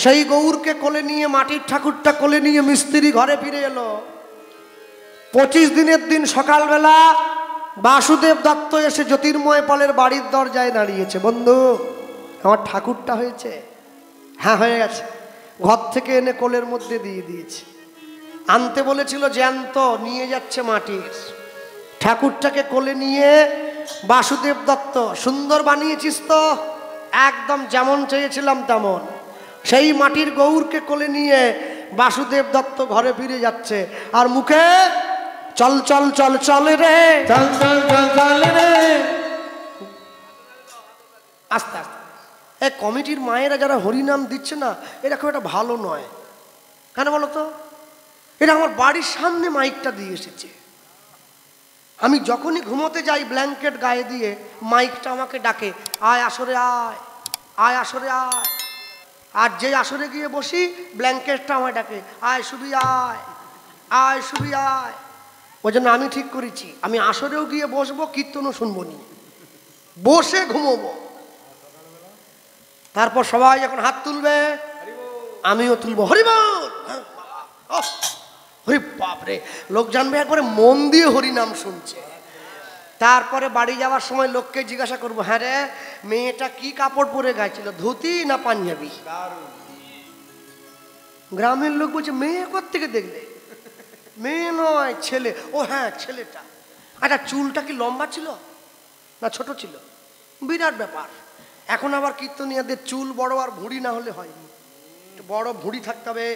সেই গৌরকে কোলে নিয়ে মাটির ঠাকুরটা কোলে নিয়ে মিস্ত্রি ঘরে ফিরে এলো। 25 দিনের দিন সকালবেলা বাসুদেব দত্ত এসে জ্যোতির্ময় পালের বাড়ির দরজায় দাঁড়িয়েছে। বন্ধু, আমার ঠাকুরটা হয়েছে? হ্যাঁ, হয়ে গেছে। ঘর থেকে এনে কোলের মধ্যে দিয়ে দিয়েছে। আনতে বলেছিল জ্যান্ত, নিয়ে যাচ্ছে মাটির। ঠাকুরটাকে কোলে নিয়ে বাসুদেব দত্ত, সুন্দর বানিয়েছিস তো, একদম যেমন চেয়েছিলাম তেমন। সেই মাটির গৌরকে কোলে নিয়ে বাসুদেব দত্ত ঘরে ফিরে যাচ্ছে, আর মুখে চল চল চল চল রে, চল চল চল চল রে। আস্তে আস্তে। এই কমিটির মায়েরা যারা হরিনাম দিচ্ছে না, এটা খুব একটা ভালো নয়। কেন বলো তো? এটা আমার বাড়ির সামনে মাইকটা দিয়ে এসেছে। আমি যখনই ঘুমোতে যাই ব্ল্যাঙ্কেট গায়ে দিয়ে মাইকটা আমাকে ডাকে, আয় আসরে আয়, আয় আসরে আয়। আর যে আসরে গিয়ে বসি ব্ল্যাঙ্কেটটা আমায় ডাকে, আয় শুবি আয়, আয় শুবি আয়। ওই জন্য আমি ঠিক করেছি আমি আসরেও গিয়ে বসবো, কীর্তনও শুনবো নি, বসে ঘুমোবো। তারপর সবাই যখন হাত তুলবে আমিও তুলবো, হরিবল। হরি বাপরে, লোক জানবে একবারে মন দিয়ে হরিনাম শুনছে। তারপরে বাড়ি যাওয়ার সময় লোককে জিজ্ঞাসা করবো, হ্যাঁ রে মেয়েটা কি কাপড় পরে গেছিল, ধুতি না পাঞ্জাবি? গ্রামের লোক বলছে মেয়ে কোত্থেকে দেখলে? মেয়ে নয়, ছেলে। ও হ্যাঁ, ছেলেটা। আচ্ছা, চুলটা কি লম্বা ছিল না ছোট ছিল? বিরাট ব্যাপার। এখন আবার কীর্তনিয়াদের চুল বড় আর ভুঁড়ি না হলে হয়নি, বড় ভুঁড়ি থাকতে হবে,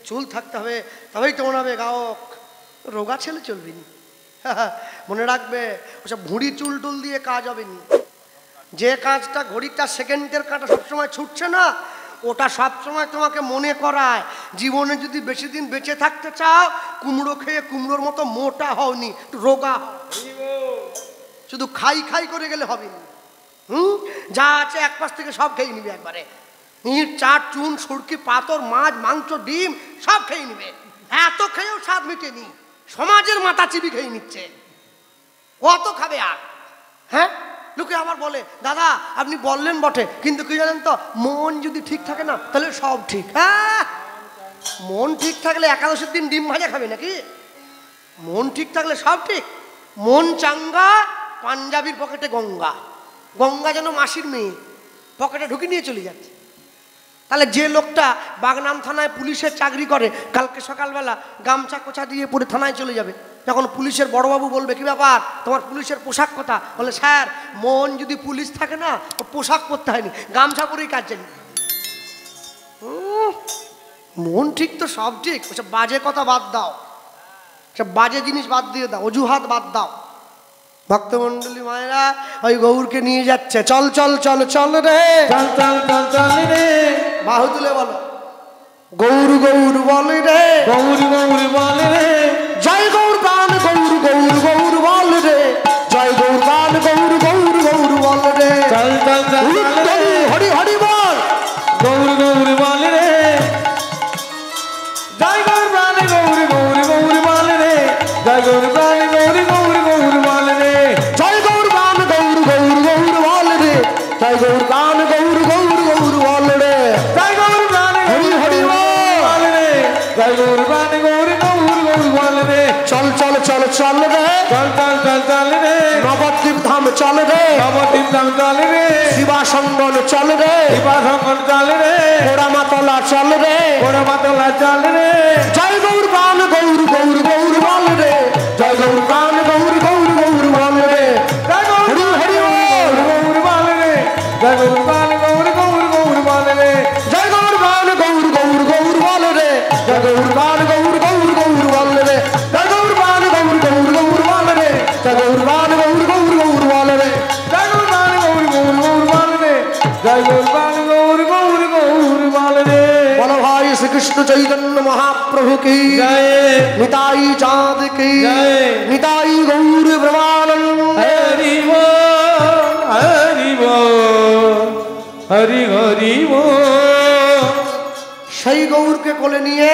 চুল থাকতে হবে, তবেই তো মনে হবে গায়ক। রোগা ছেলে চলবে নি। মনে রাখবে, ওসব ভুঁড়ি চুল টুল দিয়ে কাজ হবে নি। যে কাজটা ঘড়িটা সেকেন্ডের কাটা সবসময় ছুটছে না, ওটা সবসময় তোমাকে মনে করায় জীবনে যদি বেশি দিন বেঁচে থাকতে চাও, কুমড়ো খেয়ে কুমড়োর মতো মোটা হওনি, রোগা হও। শুধু খাই খাই করে গেলে হবে না। যা আছে এক পাশ থেকে সব খেয়ে নিবে একবারে। ইট চাট চুন সুরকি পাথর মাছ মাংস ডিম সব খেয়ে নিবে। এত খেয়েও স্বাদ মেটেনি, সমাজের মাথা চিবি খেয়ে নিচ্ছে। কত খাবে আর? হ্যাঁ, লোকে আবার বলে দাদা আপনি বললেন বটে, কিন্তু কি জানেন তো, মন যদি ঠিক থাকে না তাহলে সব ঠিক। হ্যাঁ, মন ঠিক থাকলে একাদশের দিন ডিম ভাজা খাবে নাকি? মন ঠিক থাকলে সব ঠিক। মন চাঙ্গা, পাঞ্জাবির পকেটে গঙ্গা। গঙ্গা যেন মাসির মেয়ে, পকেটে ঢুকে নিয়ে চলে যাচ্ছে। তাহলে যে লোকটা বাগনান থানায় পুলিশের চাকরি করে, কালকে সকালবেলা গামছা কোচা দিয়ে পরে থানায় চলে যাবে। যখন পুলিশের বড়বাবু বলবে কি ব্যাপার তোমার পুলিশের পোশাক কথা, বলে স্যার মন যদি পুলিশ থাকে না পোশাক পরতে হয়নি, গামছা পরেই কাজ জানি। মন ঠিক তো সব ঠিক। ওসব বাজে কথা বাদ দাও, সব বাজে জিনিস বাদ দিয়ে দাও, অজুহাত বাদ দাও। ভক্তমন্ডলী মায়েরা ওই গৌরকে নিয়ে যাচ্ছে, চল চল চল চল রে, চল চল চল চল রে। বাহু তুলে বলো গৌর গৌর বল রে, গৌর গৌর বল রে। জয় গৌর প্রাণ গৌর গৌর গৌর বল রে, জয় গৌর প্রাণ গৌর গৌর গৌর বল রে। চল চল চল রে, হরি হরি বল, গৌর গৌর বল রে। জয় গৌর প্রাণ গৌর গৌর গৌর বল রে, জয় গৌর প্রাণ গৌর গৌর গৌর বল রে। জয় গৌর প্রাণ গৌর গৌর গৌর বল রে, জয় গৌর প্রাণ গৌর গৌর গৌর বল রে। জয় গৌর প্রাণ হরি হরি বল রে, জয় গৌর প্রাণ গৌর গৌর গৌর বল রে। চল চল চল চল রে, চল চল চল চল রে, নবদ্বীপ ধাম চল রে, নবদ্বীপ ধাম চল রে, শিবাসঙ্গন চল রে, শিবাসঙ্গন চল রে, পোড়ামাতলা চল রে, পোড়ামাতলা চল রে। জয় গৌর প্রাণ গৌর গৌর গৌর বল রে, জয় গৌর প্রাণ গৌর গৌর গৌর বল রে। জয় গৌর হরি হরি গৌর বল রে, জয় গৌর প্রাণ গৌর গৌর গৌর বল রে। জয় গৌর প্রাণ গৌর গৌর গৌর বল রে, জয় গৌর প্রাণ গৌর গৌর গৌর বল রে, জয় গৌর প্রাণ গৌর গৌর গৌর বল রে, জয় গৌর প্রাণ গৌর গৌর গৌর বল রে। জয় গৌর প্রাণ গৌর গৌর গৌর বল রে, জয় গৌর প্রাণ গৌর গৌর গৌর বল রে। বলো ভাই শ্রীকৃষ্ণ চৈতন্য মহাপ্রভু কি জয়, নিতাই চাঁদ কি জয়, নিতাই গৌর ব্রহ্মানন্দ। হরি বল, হরি বল, হরি হরি বল। সেই গৌরকে কোলে নিয়ে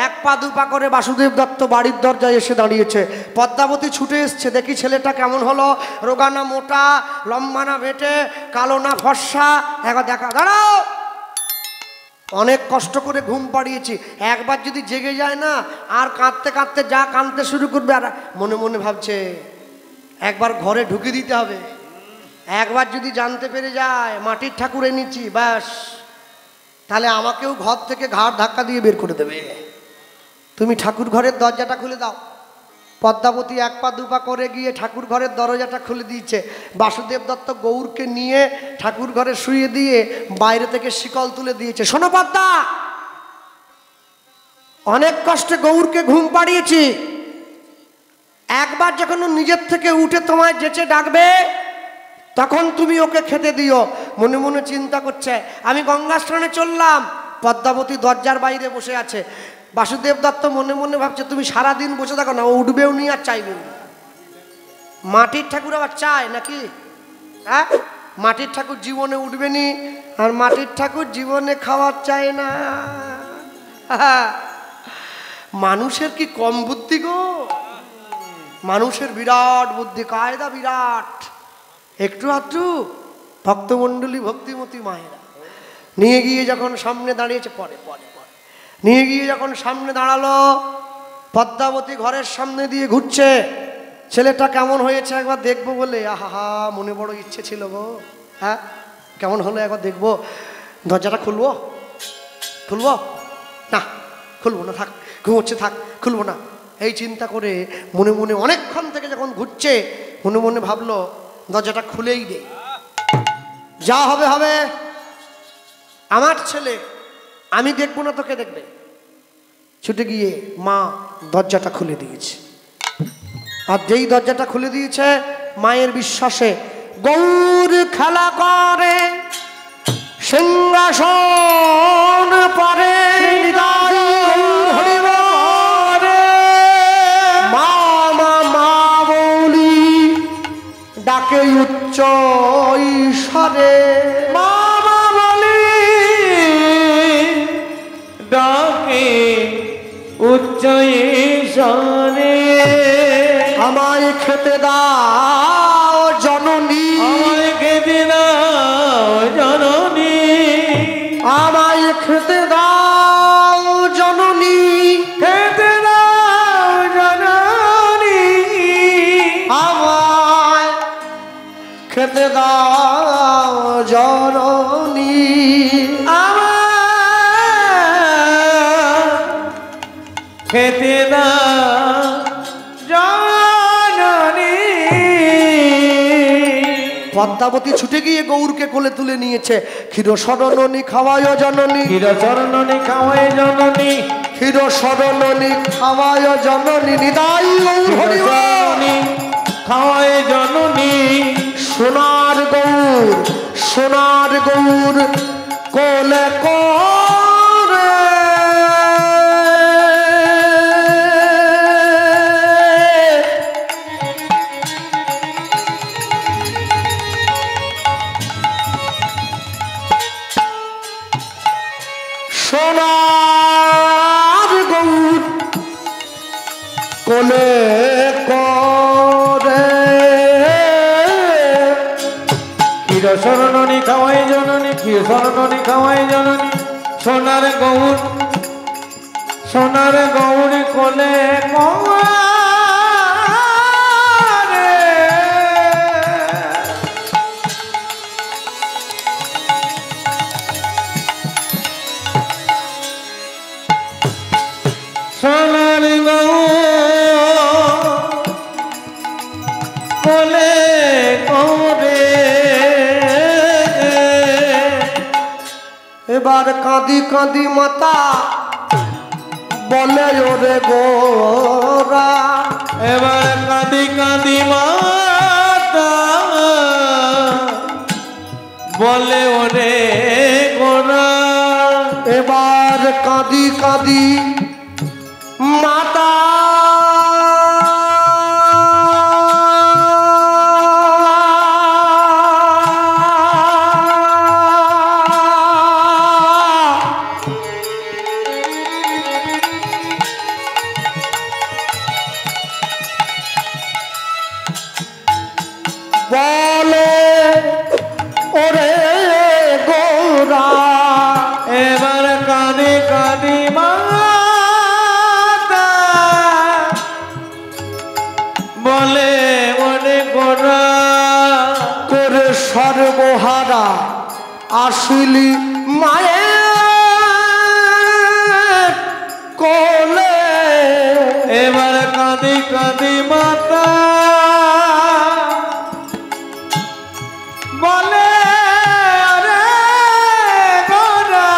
এক পা দুপা করে বাসুদেব দত্ত বাড়ির দরজায় এসে দাঁড়িয়েছে। পদ্মাবতী ছুটে এসছে, দেখি ছেলেটা কেমন হলো, রোগা না মোটা, লম্বা না বেটে, কালো না ফর্সা, দেখা দেখা। দাঁড়াও, অনেক কষ্ট করে ঘুম পাড়িয়েছি, একবার যদি জেগে যায় না আর কাঁদতে কাঁদতে যা কাঁদতে শুরু করবে, আর মনে মনে ভাবছে একবার ঘরে ঢুকে দিতে হবে। একবার যদি জানতে পেরে যায় মাটির ঠাকুর এনেছি, ব্যাস, তাহলে আমাকেও ঘর থেকে ঘাড় ধাক্কা দিয়ে বের করে দেবে। তুমি ঠাকুর ঘরের দরজাটা খুলে দাও। পদ্মাবতী এক পা দুপা করে গিয়ে ঠাকুর ঘরের দরজাটা খুলে দিয়েছে। বাসুদেব দত্ত গৌরকে নিয়ে ঠাকুর ঘরে শুয়ে দিয়ে বাইরে থেকে শিকল তুলে দিয়েছে। শোনো পদ্মা, অনেক কষ্টে গৌরকে ঘুম পাড়িয়েছি, একবার যখন নিজের থেকে উঠে তোমায় যেচে ডাকবে তখন তুমি ওকে খেতে দিও। মনে মনে চিন্তা করছে, আমি গঙ্গা স্নানে চললাম, পদ্মাবতী দরজার বাইরে বসে আছে। বাসুদেব দত্ত মনে মনে ভাবছে তুমি সারাদিন বসে থাকো না, ও উঠবেও নি আর চাইবেও না। মাটির ঠাকুর আবার চায় নাকি? হ্যাঁ, মাটির ঠাকুর জীবনে উঠবে নি, আর মাটির ঠাকুর জীবনে খাওয়ার চায় না। মানুষের কি কম বুদ্ধি গো? মানুষের বিরাট বুদ্ধি, কায়দা বিরাট। একটু আধটু ভক্তমণ্ডলী ভক্তিমতী মায়েরা নিয়ে গিয়ে যখন সামনে দাঁড়িয়েছে, পরে পরে পরে নিয়ে গিয়ে যখন সামনে দাঁড়ালো, পদ্মাবতী ঘরের সামনে দিয়ে ঘুরছে। ছেলেটা কেমন হয়েছে একবার দেখবো বলে, আহা মনে বড় ইচ্ছে ছিল গো। হ্যাঁ, কেমন হলো একবার দেখবো। দরজাটা খুলবো খুলবো না, খুলবো না, থাক, ঘুমোচ্ছে, থাক, খুলবো না, এই চিন্তা করে মনে মনে অনেকক্ষণ থেকে যখন ঘুরছে মনে মনে ভাবলো দরজাটা খুলেই দে, যা হবে হবে, আমার ছেলে, আমি দেখবো না, তোকে দেখবে। ছুটে গিয়ে মা দরজাটা খুলে দিয়েছে। আর যেই দরজাটা খুলে দিয়েছে, মায়ের বিশ্বাসে গৌর খেলা করে সিংহাসন পরে, মা মা মা বলি ডাকে উচ্চ ঈশ্বরে, মা মা বলি ডাকে উচ্চ ঈশ্বরে। আমায় খেতে দাও জননী, আমায় খেতে দাও জননী, আমায় খেতে দাও জননী, খেতে দাও জননী, আমায় খেতে দাও জননী, আমায় খেতে দাও জননী। পদ্মাবতী ছুটে গিয়ে গৌরকে কোলে তুলে নিয়েছে। ক্ষীর সরণনী খাওয়ায় জননী, ক্ষীর চরণনী খাওয়ায় জননী, ক্ষীর সরণনী খাওয়ায় জননী, নিতাই গৌর হরি বল। খাওয়ায় জননী, সোনার গৌর, সোনার গৌর কোলে করে সোনার গৌর কোলে করে ক্ষীর শরণনী খাওয়াই জননী, ক্ষীর শরণনী খাওয়াই জননী, সোনার গৌর, সোনার গৌর কোলে করে। সোনার গৌর কোলে করে। এবার কাঁদি কাঁদি মাতা বলে ওরে গোরা, এবার কাঁদি কাঁদি মাতা বলে ওরে গোরা। এবার কাঁদি কাঁদি মাতা বলে ওরে গোরা, এবার আসিলি মায়ের কোলে এবার কাঁদি কাঁদি মাতা বলে রে গোরা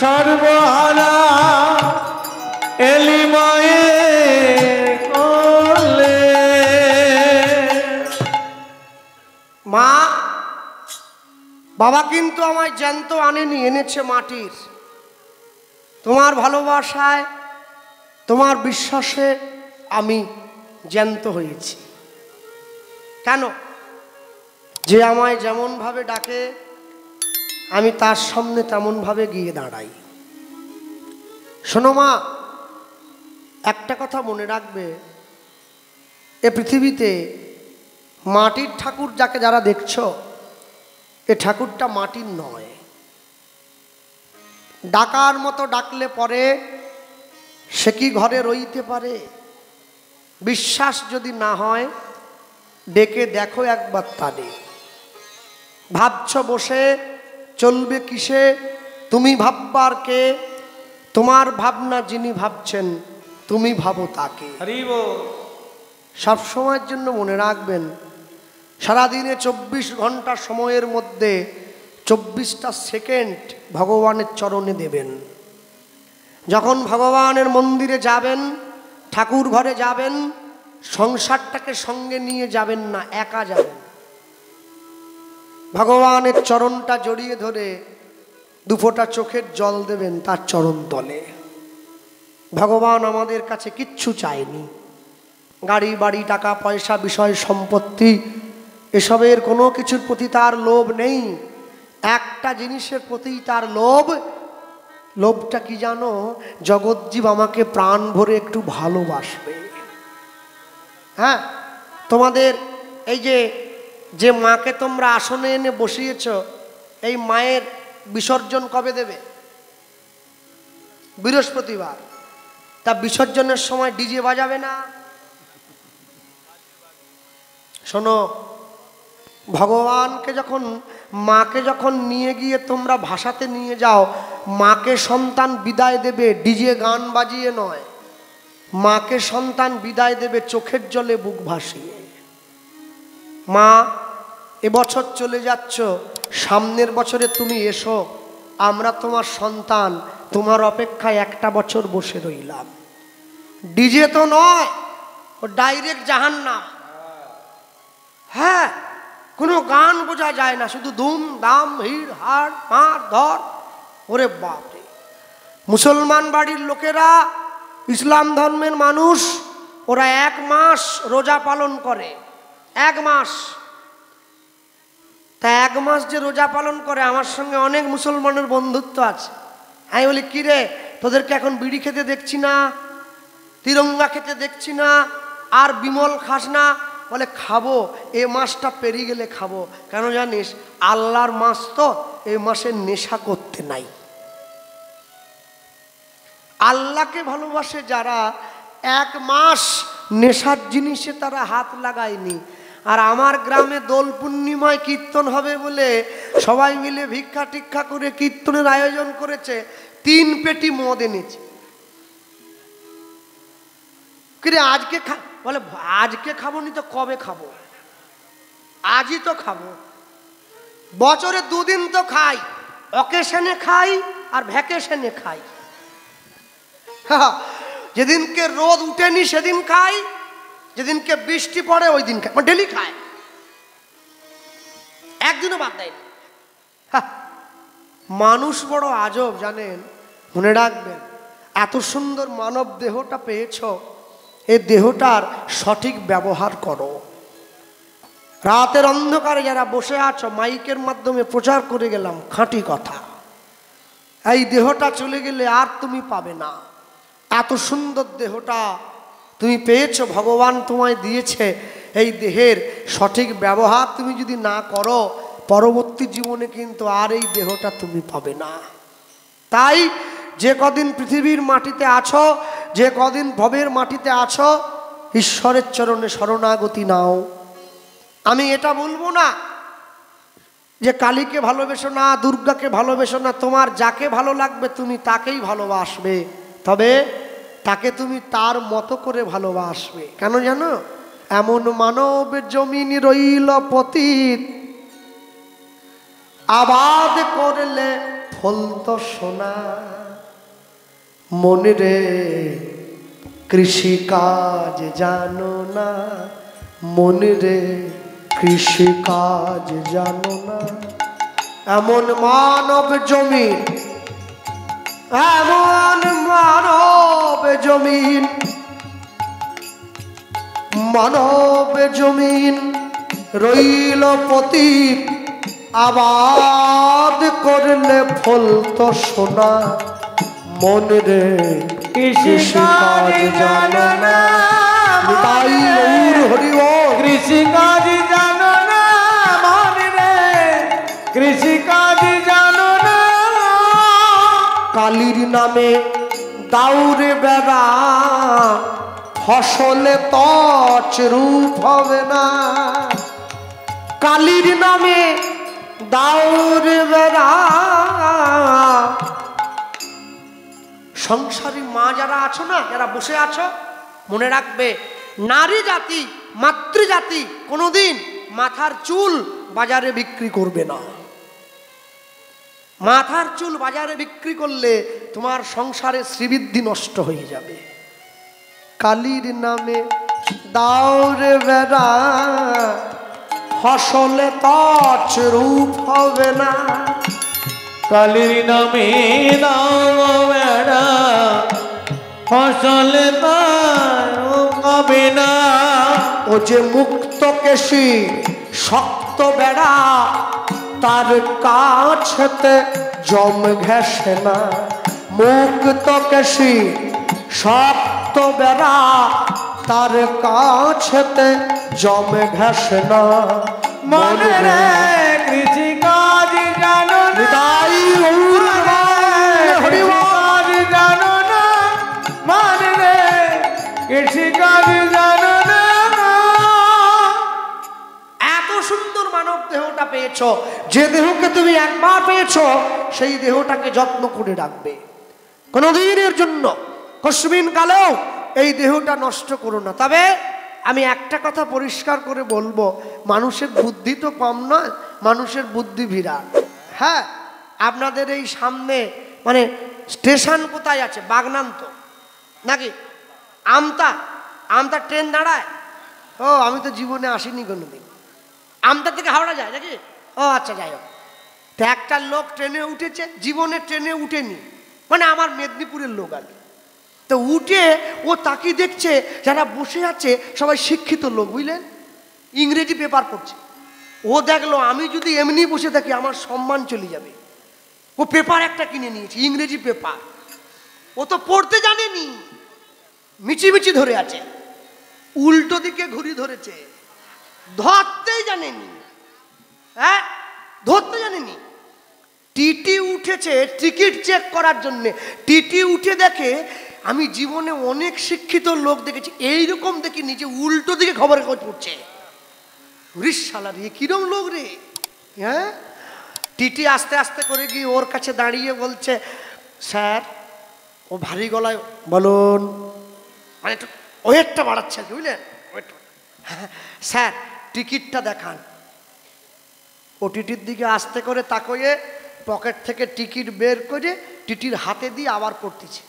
সর্বহারা এলি মায়ের কোলে। মা বাবা কিন্তু আমায় জ্যান্ত আনেনি, এনেছে মাটির। তোমার ভালোবাসায় তোমার বিশ্বাসে আমি জ্যান্ত হয়েছি। কেন? যে আমায় যেমন ভাবে ডাকে আমি তার সামনে তেমন ভাবে গিয়ে দাঁড়াই। শোনো মা, একটা কথা মনে রাখবে, এ পৃথিবীতে মাটির ঠাকুর যাকে যারা দেখছ, এ ঠাকুরটা মাটির নয়। ডাকার মতো ডাকলে পরে সে কি ঘরে রইতে পারে? বিশ্বাস যদি না হয় ডেকে দেখো একবার তারে। ভাবছ বসে চলবে কিসে, তুমি ভাববার কে? তোমার ভাবনা যিনি ভাবছেন তুমি ভাবো তাকে। সব সময়ের জন্য মনে রাখবেন, সারাদিনে 24 ঘন্টা সময়ের মধ্যে 24টা সেকেন্ড ভগবানের চরণে দেবেন। যখন ভগবানের মন্দিরে যাবেন, ঠাকুর ঘরে যাবেন, সংসারটাকে সঙ্গে নিয়ে যাবেন না, একা যাবেন। ভগবানের চরণটা জড়িয়ে ধরে দুফোঁটা চোখের জল দেবেন তার চরণ তলে। ভগবান আমাদের কাছে কিচ্ছু চায়নি, গাড়ি বাড়ি টাকা পয়সা বিষয় সম্পত্তি এসবের কোনো কিছুর প্রতি তার লোভ নেই। একটা জিনিসের প্রতি তার লোভ। লোভটা কি জানো? জগৎজীব আমাকে প্রাণ ভরে একটু ভালোবাসবে। হ্যাঁ, তোমাদের এই যে মাকে তোমরা আসনে এনে বসিয়েছ, এই মায়ের বিসর্জন কবে দেবে? বৃহস্পতিবার। তা বিসর্জনের সময় ডিজে বাজাবে না? শোনো, ভগবানকে যখন মাকে যখন নিয়ে গিয়ে তোমরা ভাসাতে নিয়ে যাও, মাকে সন্তান বিদায় দেবে ডিজে গান বাজিয়ে নয়। মাকে সন্তান বিদায় দেবে চোখের জলে বুক ভাসিয়ে। মা, এবছর চলে যাচ্ছ, সামনের বছরে তুমি এসো, আমরা তোমার সন্তান, তোমার অপেক্ষায় একটা বছর বসে রইলাম। ডিজে তো নয়, ও ডাইরেক্ট জাহান্নাম। হ্যাঁ, কোনো গান বোঝা যায় না, শুধু ধুম দাম হিড় হাড় মার ধর। ওরে বাপরে! মুসলমান বাড়ির লোকেরা, ইসলাম ধর্মের মানুষ, ওরা 1 মাস রোজা পালন করে। 1 মাস। তা 1 মাস যে রোজা পালন করে, আমার সঙ্গে অনেক মুসলমানের বন্ধুত্ব আছে। আমি বলি, কিরে তোদেরকে এখন বিড়ি খেতে দেখছি না, তিরঙ্গা খেতে দেখছি না, আর বিমল খাস না? বলে খাবো, এ মাসটা পেরিয়ে গেলে খাবো। কেন জানিস? আল্লাহর মাস তো, এই মাসে নেশা করতে নাই। আল্লাহকে ভালোবাসে যারা, 1 মাস নেশার জিনিসে তারা হাত লাগায়নি। আর আমার গ্রামে দোল পূর্ণিমায় কীর্তন হবে বলে সবাই মিলে ভিক্ষা টিক্ষা করে কীর্তনের আয়োজন করেছে। 3 পেটি মদ এনেছে। কিরে আজকে বলে আজকে খাবো নি তো কবে খাবো? আজই তো খাবো। বছরে 2 দিন তো খাই, অকেশনে খাই আর ভ্যাকেশনে খাই। যেদিনকে রোদ উঠেনি সেদিন খাই, যেদিনকে বৃষ্টি পড়ে ওই দিন খাই, ডেলি খায়, একদিনও বাদ দেয়নি। মানুষ বড় আজব জানেন। মনে রাখবেন, এত সুন্দর মানব দেহটা পেয়েছ, এই দেহটার সঠিক ব্যবহার করো। রাতের অন্ধকারে যারা বসে আছো, মাইকের মাধ্যমে প্রচার করে গেলাম খাঁটি কথা। এই দেহটা চলে গেলে আর তুমি পাবে না। এত সুন্দর দেহটা তুমি পেয়েছো, ভগবান তোমায় দিয়েছে। এই দেহের সঠিক ব্যবহার তুমি যদি না করো, পরবর্তী জীবনে কিন্তু আর এই দেহটা তুমি পাবে না। তাই যে কদিন পৃথিবীর মাটিতে আছো, যে কদিন ভবের মাটিতে আছো, ঈশ্বরের চরণে শরণাগতি নাও। আমি এটা বলবো না যে কালীকে ভালোবেসো না, দুর্গাকে ভালোবেসো না, তোমার যাকে ভালো লাগবে তুমি তাকেই ভালোবাসবে, তবে তাকে তুমি তার মতো করে ভালোবাসবে। কেন জানো? এমন মানব জমিন রইল পতিত, আবাদ করলে ফলত সোনা। মনে রে কৃষিকাজ জানো না, মনে রে কৃষিকাজ জানো না। এমন মানব জমিন, এমন মানব জমিন, মানব জমিন রইল পতিত, আবাদ করলে ফলত সোনা। মনে রে কৃষিকাজ জানো না, তাই হরি বল। কৃষিকাজ জানো না, মনে রে কৃষিকাজ জানো না। কালীর নামে দাউরে বেড়া, ফসলে তছ রূপ হবে না। কালীর নামে দাউরে বেড়া, সংসারী মা যারা আছো না, যারা বসে আছো, মনে রাখবে নারী জাতি, মাতৃজাতি কোনোদিন মাথার চুল বাজারে বিক্রি করবে না। মাথার চুল বাজারে বিক্রি করলে তোমার সংসারে শ্রীবৃদ্ধি নষ্ট হয়ে যাবে। কালীর নামে দাউরে বেড়া, ফসলে তছ রূপ হবে না। কালীর নামে দাও বেড়া, ফসলে তার হবে না। ও যে মুক্ত কেশী শক্ত বেড়া, তার কাছেতে জম ঘেঁষে না। মুক্ত কেশী শক্ত বেড়া, তার কাছেতে জম ঘেঁষে না। মনে রে কৃষিকাজ জানো না, তাই কৃষিকাজ জানো না, মনে রে কৃষিকাজ জানো না। এত সুন্দর মানব দেহটা পেয়েছো, যে দেহকে তুমি একবার পেয়েছো সেই দেহটাকে যত্ন করে রাখবে। কোনদিনের জন্য কসমিন কালেও এই দেহটা নষ্ট করো না। তবে আমি একটা কথা পরিষ্কার করে বলবো, মানুষের বুদ্ধি তো কম নয়, মানুষের বুদ্ধি বিরাট। হ্যাঁ, আপনাদের এই সামনে মানে স্টেশন কোথায় আছে? বাগনান্ত নাকি আমতা? আমতা ট্রেন দাঁড়ায়? ও, আমি তো জীবনে আসিনি কোনোদিন। আমতা থেকে হাওড়া যায় নাকি? ও আচ্ছা, যাই হোক। তো একটা লোক ট্রেনে উঠেছে, জীবনে ট্রেনে উঠেনি, মানে আমার মেদিনীপুরের লোক আর কি। তো উঠে ও তাকিয়ে দেখছে যারা বসে আছে সবাই শিক্ষিত লোক, বুঝলেন, ইংরেজি পেপার পড়ছে। ও দেখলো আমি যদি এমনি বসে থাকি আমার সম্মান চলে যাবে। ও পেপার একটা কিনে নিয়েছে, ইংরেজি পেপার। ও তো পড়তে জানেনি, মিচিমিচি ধরে আছে, উল্টো দিকে ঘুরি ধরেছে, ধরতেই জানেনি। হ্যাঁ, ধরতে জানেনি। টিটি উঠেছে টিকিট চেক করার জন্যে। টিটি উঠে দেখে, আমি জীবনে অনেক শিক্ষিত লোক দেখেছি, এইরকম দেখি নিজে উল্টো দিকে খবরের কাগজ পড়ছে। রিসালার এ কিরম লোক রে। হ্যাঁ, টিটি আস্তে আস্তে করে গিয়ে ওর কাছে দাঁড়িয়ে বলছে, স্যার, ও ভারী গলায় বলুন, মানে একটু ওয়েটটা বাড়াচ্ছে, বুঝলেন, হ্যাঁ স্যার টিকিটটা দেখান। ও টিটির দিকে আস্তে করে তাকিয়ে পকেট থেকে টিকিট বের করে টিটির হাতে দিয়ে আবার পড়তেছে।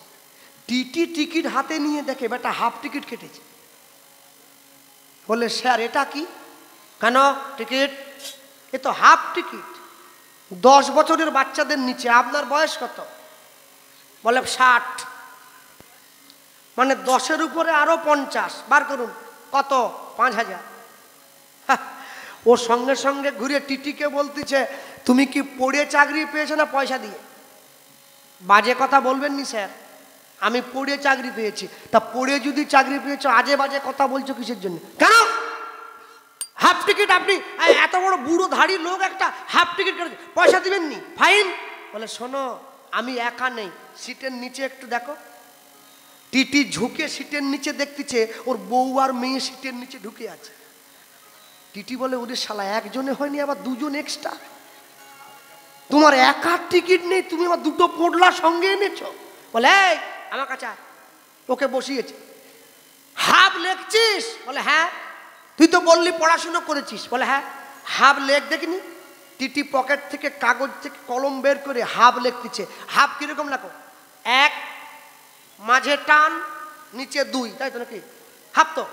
টিটি টিকিট হাতে নিয়ে দেখে বেটা হাফ টিকিট কেটেছে। বলে, স্যার এটা কি? কেন টিকিট? এ তো হাফ টিকিট, 10 বছরের বাচ্চাদের নিচে। আপনার বয়স কত? বলে 60। মানে 10-এর উপরে আরো 50, বার করুন কত? 5000। ও সঙ্গে সঙ্গে ঘুরে টিটিকে বলতেছে, তুমি কি পড়ে চাকরি পেয়েছো না পয়সা দিয়ে? বাজে কথা বলবেন নি স্যার, আমি পড়ে চাকরি পেয়েছি। তা পড়ে যদি চাকরি পেয়েছো, আজে বাজে কথা বলছো কিসের জন্য? কেন হাফ টিকিট? আপনি এত বড় বুড়ো ধাড়ি লোক একটা হাফ টিকিট কেটেছে, পয়সা দিবেন নি, ফাইন। বলে, শোনো আমি একা নেই, সিটের নিচে একটু দেখো। টিটি ঝুঁকে সিটের নিচে দেখতেছে ওর বউ আর মেয়ে সিটের নিচে ঢুকে আছে। টিটি বলে, ওদের শালা একজনে হয়নি, আবার 2জন এক্সট্রা। তোমার একার টিকিট নেই, তুমি আমার দুটো পোটলা সঙ্গে এনেছো। বলে এই আমার কাছে আয়। ওকে বসিয়েছে। হাফ লেখছিস? বলে হ্যাঁ। তুই তো বললি পড়াশুনো করেছিস। বলে হ্যাঁ। হাফ লেখ দেখিনি। টিটি পকেট থেকে কাগজ থেকে কলম বের করে হাফ লিখতেছে। হাফ কিরকম লেখো? এক, মাঝে টান, নিচে দুই, তাই তো নাকি? হাফ তো।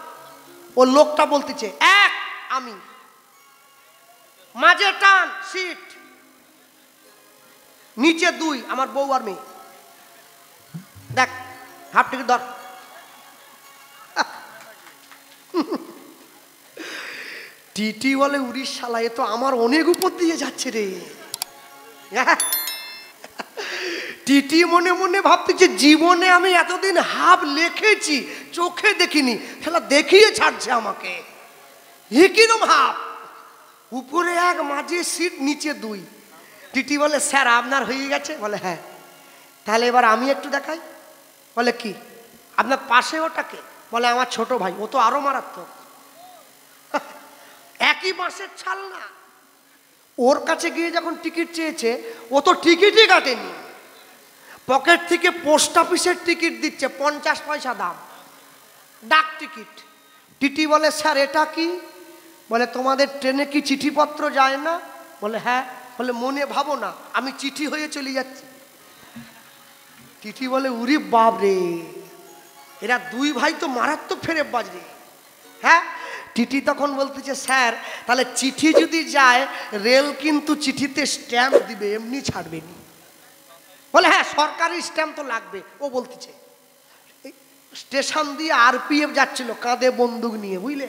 ও লোকটা বলতেছে এক আমি, মাঝে টান সিট, নিচে দুই আমার বউ আর মেয়ে। দেখ হাফ টিকিট ধর। টিটি বলে উড়িষ্যালা, এ তো আমার অনেক উপর দিয়ে যাচ্ছে রে। টিটি মনে মনে ভাবতেছে জীবনে আমি এতদিন হাফ লিখেছি, চোখে দেখিনি, খেলা দেখিয়ে ছাড়ছে আমাকে। এ কিরম হাফ? উপরে এক, মাঝে সিট, নিচে দুই। টিটি বলে স্যার আপনার হয়ে গেছে? বলে হ্যাঁ। তাহলে এবার আমি একটু দেখাই। বলে কি? আপনার পাশে ওটাকে? বলে আমার ছোট ভাই। ও তো আরো মারাত্মক, একই বাঁশের ছাল না। ওর কাছে গিয়ে যখন টিকিট চেয়েছে, ও তো টিকিটই কাটেনি, পকেট থেকে পোস্ট অফিসের টিকিট দিচ্ছে, 50 পয়সা দাম, ডাক টিকিট। টিটি বলে স্যার এটা কি? বলে তোমাদের ট্রেনে কি চিঠিপত্র যায় না? বলে হ্যাঁ। বলে মনে ভাবো না আমি চিঠি হয়ে চলে যাচ্ছি। টিটি বলে উরি বাপ রে, এরা দুই ভাই তো মারাত্মক ফেরে বাজরে। হ্যাঁ। টিটি তখন বলতেছে স্যার তাহলে চিঠি যদি যায়, রেল কিন্তু চিঠিতে স্ট্যাম্প দিবে, এমনি ছাড়বে নি। বলে হ্যাঁ সরকারি স্ট্যাম্প তো লাগবে। ও বলতেছে স্টেশন দিয়ে আরপিএফ যাচ্ছিল কাঁধে বন্দুক নিয়ে, বুঝলে?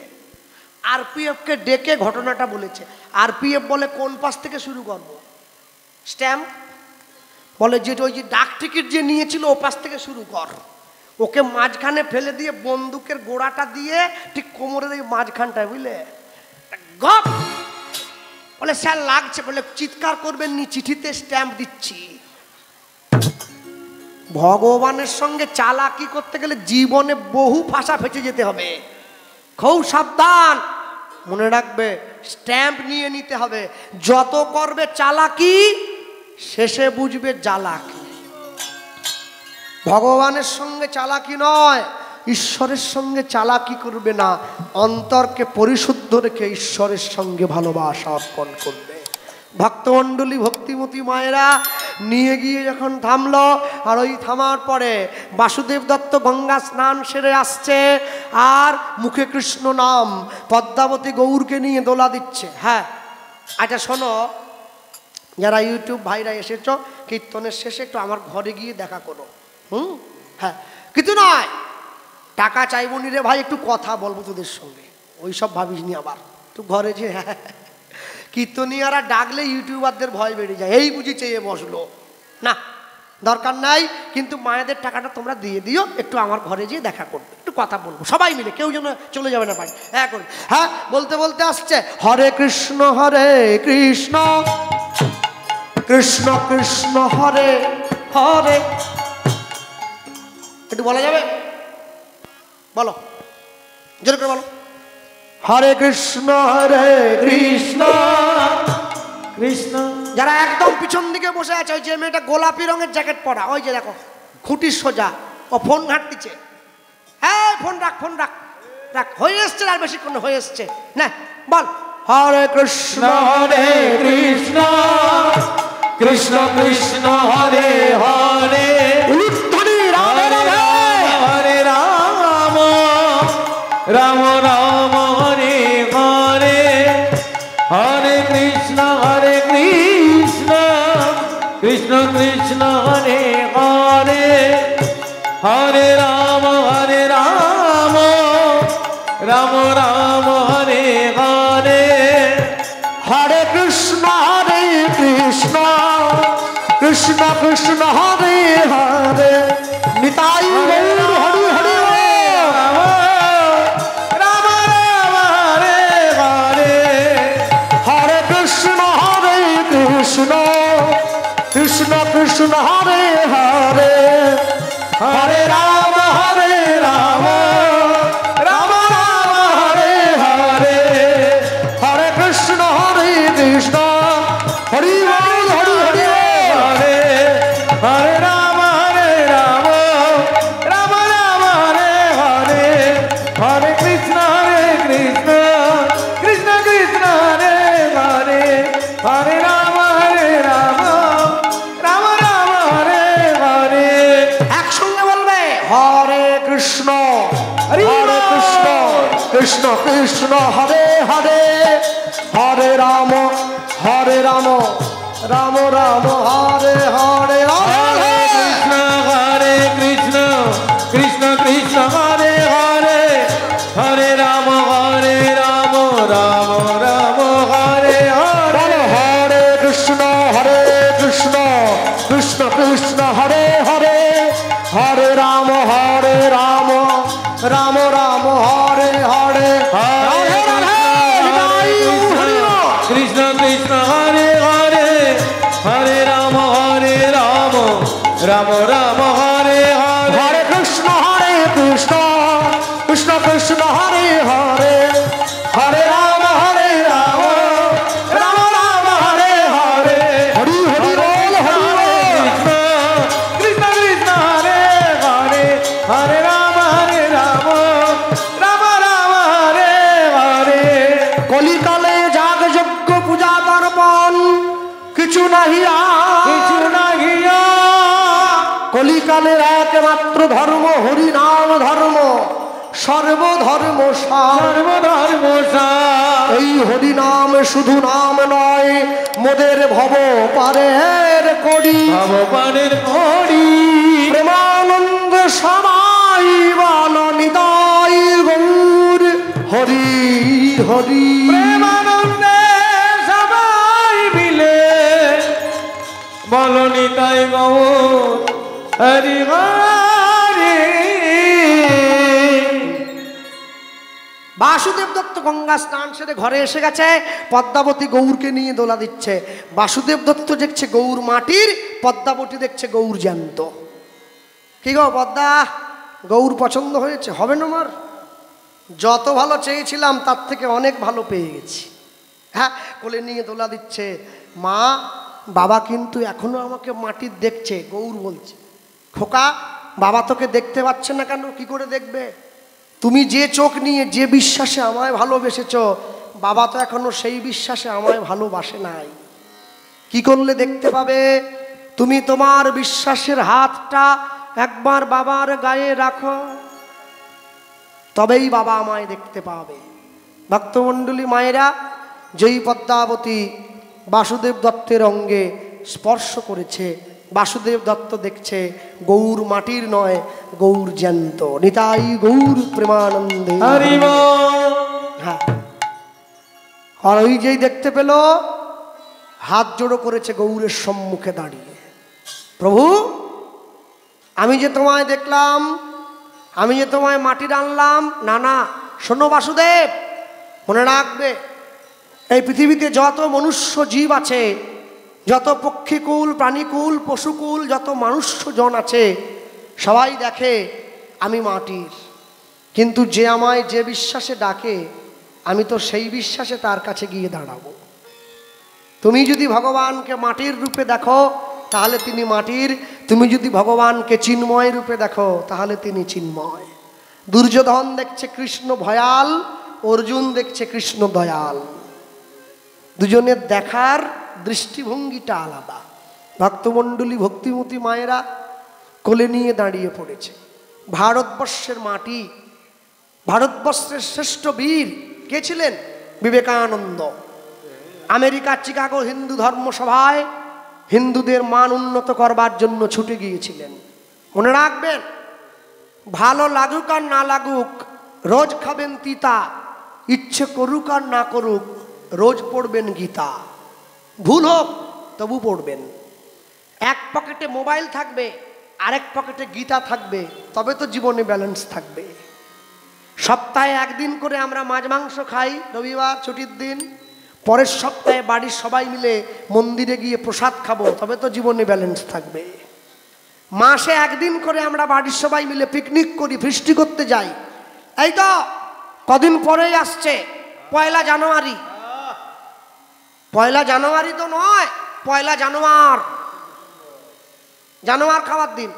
আরপিএফ কে ডেকে ঘটনাটা বলেছে। আরপিএফ বলে কোন পাশ থেকে শুরু করবো? স্ট্যাম্প। বলে যেটা ওই যে ডাক টিকিট যে নিয়েছিল ও পাশ থেকে শুরু কর। ওকে মাঝখানে ফেলে দিয়ে বন্দুকের গোড়াটা দিয়ে ঠিক কোমরের এই মাঝখানটায়, বুঝলে? গপ। বলে স্যার লাগছে। বলে চিৎকার করবেন নি, চিঠিতে স্ট্যাম্প দিচ্ছি। ভগবানের সঙ্গে চালাকি করতে গেলে জীবনে বহু ফাঁসা ফেঁচে যেতে হবে। খুব সাবধান, মনে রাখবে স্ট্যাম্প নিয়ে নিতে হবে। যত করবে চালাকি, শেষে বুঝবে জ্বালাকি। ভগবানের সঙ্গে চালাকি নয়, ঈশ্বরের সঙ্গে চালাকি করবে না, অন্তরকে পরিশুদ্ধ রেখে ঈশ্বরের সঙ্গে ভালোবাসা অর্পণ করবে। ভক্তমণ্ডলী, ভক্তিমতী মায়েরা নিয়ে গিয়ে যখন থামলো, আর ওই থামার পরে বাসুদেব দত্ত গঙ্গা স্নান সেরে আসছে, আর মুখে কৃষ্ণ নাম, পদ্মাবতী গৌরকে নিয়ে দোলা দিচ্ছে। হ্যাঁ আচ্ছা শোনো, যারা ইউটিউব ভাইরা এসেছ, কীর্তনের শেষে একটু আমার ঘরে গিয়ে দেখা করো। হ্যাঁ কিন্তু নয়, টাকা চাইবো নি রে ভাই, একটু কথা বলবো তোদের সঙ্গে, ওই সব ভাবিস নি আবার। তো ঘরে যে হ্যাঁ কীর্তনিয়ারা ডাকলে ইউটিউবারদের ভয় বেড়ে যায়, এই বুঝি চেয়ে বসলো না, দরকার নাই। কিন্তু মায়েদের টাকাটা তোমরা দিয়ে দিও, একটু আমার ঘরে যেয়ে দেখা করবে, একটু কথা বলবো সবাই মিলে, কেউ যেন চলে যাবে না ভাই। হ্যাঁ করে হ্যাঁ বলতে বলতে আসছে হরে কৃষ্ণ কৃষ্ণ কৃষ্ণ হরে হরে। একটু বলা যাবে? বলো, জোরে করে বলো। হরে কৃষ্ণ কৃষ্ণ। যারা একদম পিছন দিকে বসে আছে, ওই যে মেয়েটা গোলাপি রঙের জ্যাকেট পরা, ওই যে দেখো খুঁটির সোজা, ও ফোন ঘাঁটতিছে। হ্যাঁ ফোন রাখ, ফোন রাখ, রাখ, হয়ে এসছে, আর বেশিক্ষণ হয়ে এসছে না। বল হরে কৃষ্ণ কৃষ্ণ কৃষ্ণ কৃষ্ণ হরে হরে, হরে রাম রাম রাম হরে হরে, হরে কৃষ্ণ কৃষ্ণ কৃষ্ণ হরে হরে, হরে রাম রাম রাম হরে হরে, হরে কৃষ্ণ কৃষ্ণ কৃষ্ণ কৃষ্ণ হরে হরে, নিতাই গৌর হরি হরি। রাম রাম হরে হরে, হরে কৃষ্ণ কৃষ্ণ কৃষ্ণ কৃষ্ণ হরে হরে, হরে রাম রাম রাম হরে হরে, হরে কৃষ্ণ কৃষ্ণ হরি হরি হরি। কৃষ্ণ হরে কৃষ্ণ কৃষ্ণ কৃষ্ণ হরে হরে হরে রাম রাম রাম হরে হরে হরে কৃষ্ণ কৃষ্ণ কৃষ্ণ হরে হরে হরে রাম রাম রাম হরে হরে হরে কৃষ্ণ কৃষ্ণ কৃষ্ণ হরে হরে হরে রাম রাম রাম হরে হরে হরে কৃষ্ণ কৃষ্ণ হরে হরে হরে রাম রাম রাম হরে হরে হরে কৃষ্ণ কৃষ্ণ কৃষ্ণ হরে হরে হরে রাম রাম রাম হরে হরে হরি হরি বল হরি কৃষ্ণ কৃষ্ণ হরে হরে হরে রাম রাম রাম হরে হরে কলিকালে যাগ যজ্ঞ পূজা দর্পণ কিছু নাহি কিছু নাহিয়া কলিকালের একমাত্র ধর্ম হরি নাম ধর্ম সর্বধর্ম সর্বধর্ম এই হরি নাম শুধু নাম নয় মোদের ভব পারের কড়ি ভগবানের করি প্রেমানন্দ সবাই বল নিতাই গৌর হরি হরি প্রেমানন্দে সবাই মিলে বলো নিতাই গৌর হরি হরি। বাসুদেব দত্ত গঙ্গা স্নান সেরে ঘরে এসে গেছে, পদ্মাবতী গৌরকে নিয়ে দোলা দিচ্ছে। বাসুদেব দত্ত দেখছে গৌর মাটির, পদ্মাবতী দেখছে গৌর জ্যান্ত। কি গো পদ্মা, গৌর পছন্দ হয়েছে? হবে না আমার, যত ভালো চেয়েছিলাম তার থেকে অনেক ভালো পেয়ে গেছি। হ্যাঁ, কোলে নিয়ে দোলা দিচ্ছে। মা বাবা কিন্তু এখনো আমাকে মাটির দেখছে। গৌর বলছে, খোকা বাবা তোকে দেখতে পাচ্ছে না কেন? কি করে দেখবে? তুমি যে চোখ নিয়ে যে বিশ্বাসে আমায় ভালোবেসেছ, বাবা তো এখনো সেই বিশ্বাসে আমায় ভালোবাসে নাই। কি করলে দেখতে পাবে? তুমি তোমার বিশ্বাসের হাতটা একবার বাবার গায়ে রাখো, তবেই বাবা আমায় দেখতে পাবে। ভক্তমণ্ডলী মায়েরা, যেই পদ্মাবতী বাসুদেব দত্তের অঙ্গে স্পর্শ করেছে, বাসুদেব দত্ত দেখছে গৌর মাটির নয়, গৌর জ্যান্ত। নিতাই গৌর প্রেমানন্দে। হ্যাঁ, আর ওই যেই দেখতে পেল, হাত জোড়ো করেছে গৌরের সম্মুখে দাঁড়িয়ে, প্রভু আমি যে তোমায় দেখলাম, আমি যে তোমায় মাটির আনলাম, না না শোনো বাসুদেব, মনে রাখবে এই পৃথিবীতে যত মনুষ্য জীব আছে, যত পক্ষীকুল প্রাণীকুল পশুকুল যত মনুষ্যজন আছে, সবাই দেখে আমি মাটির, কিন্তু যে আমায় যে বিশ্বাসে ডাকে, আমি তো সেই বিশ্বাসে তার কাছে গিয়ে দাঁড়াবো। তুমি যদি ভগবানকে মাটির রূপে দেখো তাহলে তিনি মাটির, তুমি যদি ভগবানকে চিন্ময় রূপে দেখো তাহলে তিনি চিন্ময়। দুর্যোধন দেখছে কৃষ্ণ ভয়াল, অর্জুন দেখছে কৃষ্ণ দয়াল। দুজনের দেখার দৃষ্টিভঙ্গিটা আলাদা। ভক্তমণ্ডলী ভক্তিমতী মায়েরা কোলে নিয়ে দাঁড়িয়ে পড়েছে। ভারতবর্ষের মাটি, ভারতবর্ষের শ্রেষ্ঠ বীর কে ছিলেন? বিবেকানন্দ। আমেরিকার চিকাগো হিন্দু ধর্মসভায় হিন্দুদের মান উন্নত করবার জন্য ছুটে গিয়েছিলেন। মনে রাখবেন, ভালো লাগুক আর না লাগুক রোজ খাবেন তিতা, ইচ্ছে করুক আর না করুক রোজ পড়বেন গীতা। ভুল হোক তবু পড়বেন। এক পকেটে মোবাইল থাকবে, আরেক পকেটে গীতা থাকবে, তবে তো জীবনে ব্যালেন্স থাকবে। সপ্তাহে একদিন করে আমরা মাছ মাংস খাই, রবিবার ছুটির দিন, পরের সপ্তাহে বাড়ির সবাই মিলে মন্দিরে গিয়ে প্রসাদ খাবো, তবে তো জীবনে ব্যালেন্স থাকবে। মাসে একদিন করে আমরা বাড়ির সবাই মিলে পিকনিক করি, ফিস্টি করতে যাই। এই তো কদিন পরেই আসছে পয়লা জানুয়ারি। পয়লা জানুয়ারি তো নয়, পয়লা জানুয়ার, জানুয়ার খাওয়ার দিন।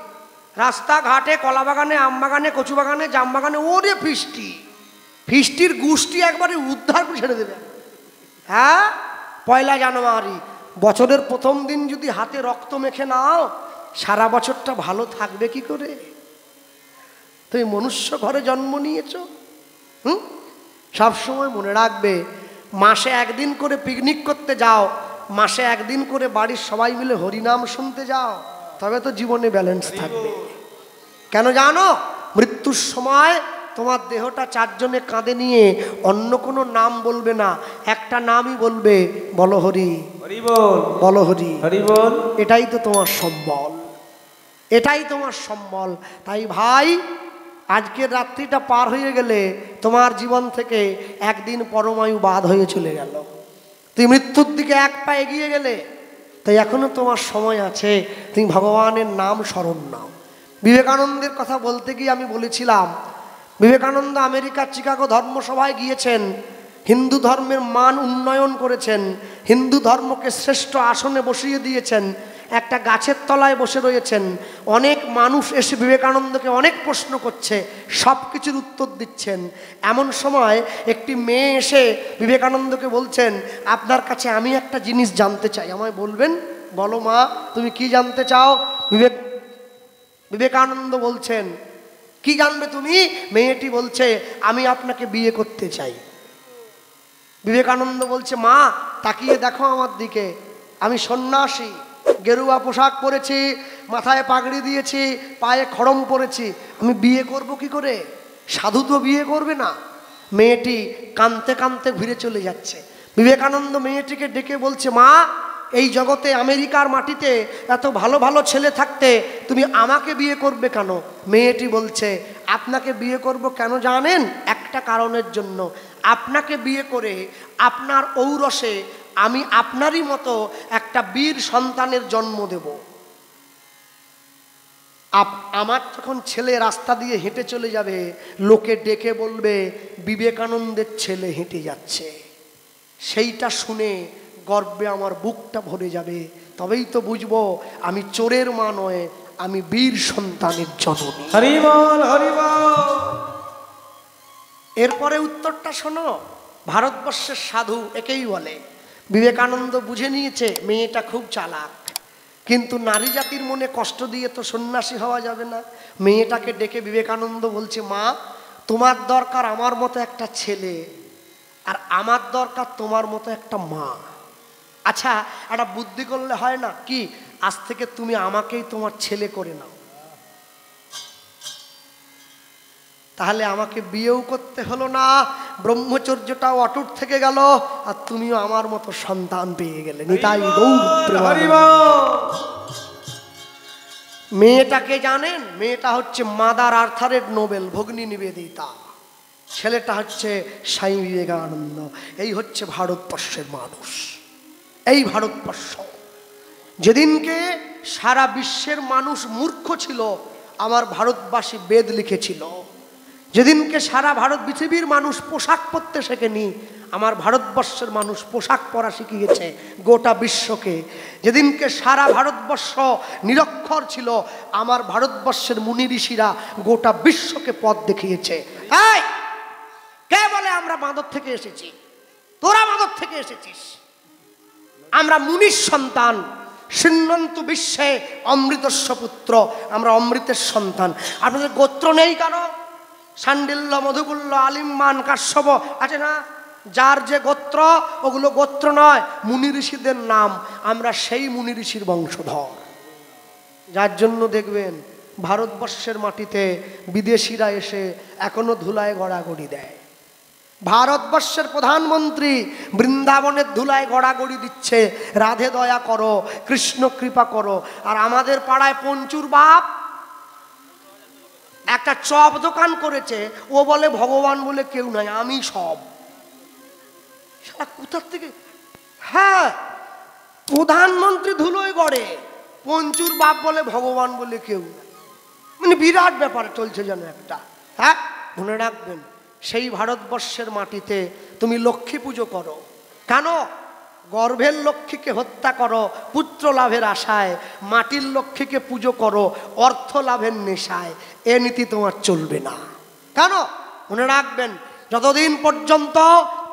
রাস্তাঘাটে, কলা বাগানে, আম বাগানে, কচু বাগানে, জাম বাগানে ওরে ফিস্টি, ফিস্টির গুষ্টি একবারে উদ্ধার করে ছেড়ে দেবে। হ্যাঁ, পয়লা জানুয়ারি। বছরের প্রথম দিন যদি হাতে রক্ত মেখে নাও, সারা বছরটা ভালো থাকবে কি করে? তুমি মনুষ্য ঘরে জন্ম নিয়েছো। সবসময় মনে রাখবে, মাসে একদিন করে পিকনিক করতে যাও, মাসে একদিন করে বাড়ির সবাই মিলে হরিনাম শুনতে যাও, তবে তো জীবনে ব্যালেন্স থাকবে। কেন জানো? মৃত্যুর সময় তোমার দেহটা চারজনে কাঁধে নিয়ে অন্য কোনো নাম বলবে না, একটা নামই বলবে, বলো হরি, হরি বল, বলো হরি, হরি বল। এটাই তো তোমার সম্বল, এটাই তোমার সম্বল। তাই ভাই, আজকের রাত্রিটা পার হয়ে গেলে তোমার জীবন থেকে একদিন পরমায়ু বাদ হয়ে চলে গেল, তুমি মৃত্যুর দিকে এক পা এগিয়ে গেলে। তাই এখনো তোমার সময় আছে, তুমি ভগবানের নাম স্মরণ নাও। বিবেকানন্দের কথা বলতে গিয়ে আমি বলেছিলাম, বিবেকানন্দ আমেরিকার চিকাগো ধর্মসভায় গিয়েছেন, হিন্দু ধর্মের মান উন্নয়ন করেছেন, হিন্দু ধর্মকে শ্রেষ্ঠ আসনে বসিয়ে দিয়েছেন, একটা গাছের তলায় বসে রয়েছেন। অনেক মানুষ এসে বিবেকানন্দকে অনেক প্রশ্ন করছে, সব কিছুর উত্তর দিচ্ছেন। এমন সময় একটি মেয়ে এসে বিবেকানন্দকে বলছেন, আপনার কাছে আমি একটা জিনিস জানতে চাই, আমায় বলবেন? বলো মা, তুমি কি জানতে চাও? বিবেকানন্দ বলছেন, কি জানবে তুমি? মেয়েটি বলছে, আমি আপনাকে বিয়ে করতে চাই। বিবেকানন্দ বলছে, মা তাকিয়ে দেখো আমার দিকে, আমি সন্ন্যাসী, গেরুয়া পোশাক পরেছি, মাথায় পাগড়ি দিয়েছি, পায়ে খড়ম পরেছি, আমি বিয়ে করব কি করে? সাধু তো বিয়ে করবে না। মেয়েটি কাঁদতে কাঁদতে ঘুরে চলে যাচ্ছে। বিবেকানন্দ মেয়েটিকে ডেকে বলছে, মা এই জগতে আমেরিকার মাটিতে এত ভালো ভালো ছেলে থাকতে তুমি আমাকে বিয়ে করবে কেন? মেয়েটি বলছে, আপনাকে বিয়ে করব কেন জানেন? একটা কারণের জন্য, আপনাকে বিয়ে করে আপনার ঔরসে আমি আপনারই মতো একটা বীর সন্তানের জন্ম দেব। আমার যখন ছেলে রাস্তা দিয়ে হেঁটে চলে যাবে, লোকে ডেকে বলবে বিবেকানন্দের ছেলে হেঁটে যাচ্ছে। সেইটা শুনে গর্বে আমার বুকটা ভরে যাবে, তবেই তো বুঝবো আমি চোরের মা নয়, আমি বীর সন্তানের জননী। হরি বল, হরি বল। এরপরে উত্তরটা শোনো, ভারতবর্ষের সাধু একেই বলে। বিবেকানন্দ বুঝে নিয়েছে মেয়েটা খুব চালাক, কিন্তু নারী জাতির মনে কষ্ট দিয়ে তো সন্ন্যাসী হওয়া যাবে না। মেয়েটাকে ডেকে বিবেকানন্দ বলছে, মা তোমার দরকার আমার মতো একটা ছেলে, আর আমার দরকার তোমার মতো একটা মা। আচ্ছা, একটা বুদ্ধি করলে হয় না কি? আজ থেকে তুমি আমাকেই তোমার ছেলে করে নাও, তাহলে আমাকে বিয়েও করতে হলো না, ব্রহ্মচর্যটাও অটুট থেকে গেল, আর তুমিও আমার মতো সন্তান পেয়ে গেলে। নিতাই গৌর প্রেমানন্দ। মেয়েটাকে জানেন? মেয়েটা হচ্ছে মাদার আর্থারের নোবেল ভগ্নী নিবেদিতা, ছেলেটা হচ্ছে স্বামী বিবেকানন্দ। এই হচ্ছে ভারতবর্ষের মানুষ, এই ভারতবর্ষ। যেদিনকে সারা বিশ্বের মানুষ মূর্খ ছিল, আমার ভারতবাসী বেদ লিখেছিল। যেদিনকে সারা ভারত পৃথিবীর মানুষ পোশাক পরতে শেখেনি, আমার ভারতবর্ষের মানুষ পোশাক পরা শিখিয়েছে গোটা বিশ্বকে। যেদিনকে সারা ভারতবর্ষ নিরক্ষর ছিল, আমার ভারতবর্ষের মুনি ঋষিরা গোটা বিশ্বকে পথ দেখিয়েছে। এই কে বলে আমরা মাদক থেকে এসেছি? তোরা মাদক থেকে এসেছিস। আমরা মুনির সন্তান, সিন্নন্তু বিশ্বে অমৃতস্য পুত্র, আমরা অমৃতের সন্তান। আপনাদের গোত্র নেই কেন? শাণ্ডিল্য, মধুকুল্য, আলিম্মান, কাশ্যপ আছে না? যার যে গোত্র, ওগুলো গোত্র নয়, মুনি ঋষিদের নাম। আমরা সেই মুনি ঋষির বংশধর, যার জন্য দেখবেন ভারতবর্ষের মাটিতে বিদেশিরা এসে এখনো ধুলায় গড়াগড়ি দেয়। ভারতবর্ষের প্রধানমন্ত্রী বৃন্দাবনের ধুলায় গড়াগড়ি দিচ্ছে, রাধে দয়া করো, কৃষ্ণ কৃপা করো। আর আমাদের পাড়ায় পঞ্চুর বাপ একটা চপ দোকান করেছে, ও বলে ভগবান বলে কেউ নাই, আমি সব। সারা কোথার থেকে? হ্যাঁ, প্রধানমন্ত্রী ধুলোয় গড়ে, পঞ্চুর বাপ বলে ভগবান বলে কেউ নাই। মানে বিরাট ব্যাপার চলছে যেন একটা। হ্যাঁ, মনে রাখবেন, সেই ভারতবর্ষের মাটিতে তুমি লক্ষ্মী পুজো করো কেন? গর্ভের লক্ষ্মীকে হত্যা করো পুত্র লাভের আশায়, মাটির লক্ষ্মীকে পুজো করো অর্থ লাভের নেশায়। এ নীতি তোমার চলবে না। কেন? মনে রাখবেন, যতদিন পর্যন্ত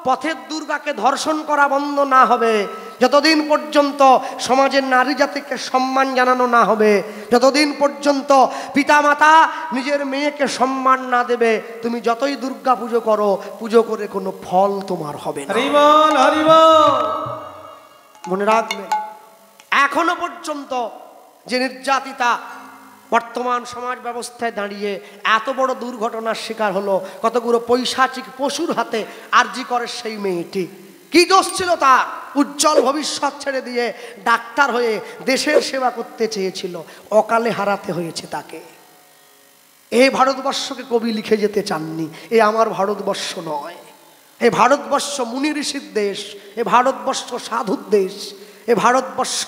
পথের দুর্গাকে ধর্ষণ করা বন্ধ না হবে, যতদিন পর্যন্ত সমাজের নারী জাতিকে সম্মান জানানো না হবে, যতদিন পর্যন্ত পিতামাতা নিজের মেয়েকে সম্মান না দেবে, তুমি যতই দুর্গা পুজো করো, পুজো করে কোনো ফল তোমার হবে না। হরি বল, হরি বল। মনে রাখবে, এখনো পর্যন্ত যে নির্যাতিতা বর্তমান সমাজ ব্যবস্থায় দাঁড়িয়ে এত বড় দুর্ঘটনার শিকার হলো, কতগুলো পৈশাচিক পশুর হাতে আরজি করে সেই মেয়েটি। কি দোষ ছিল তার? উজ্জ্বল ভবিষ্যৎ ছেড়ে দিয়ে ডাক্তার হয়ে দেশের সেবা করতে চেয়েছিল, অকালে হারাতে হয়েছে তাকে। এই ভারতবর্ষকে কবি লিখে যেতে চাননি, এ আমার ভারতবর্ষ নয়। এ ভারতবর্ষ মুনি ঋষির দেশ, এ ভারতবর্ষ সাধুর দেশ, এ ভারতবর্ষ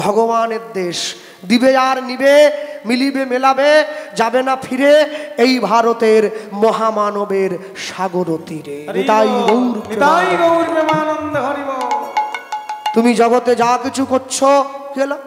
ভগবানের দেশ। দিবে আর নিবে, মিলিবে মেলাবে, যাবে না ফিরে এই ভারতের মহামানবের সাগর তীরে। তুমি জগতে যা কিছু করছো, কি হলো?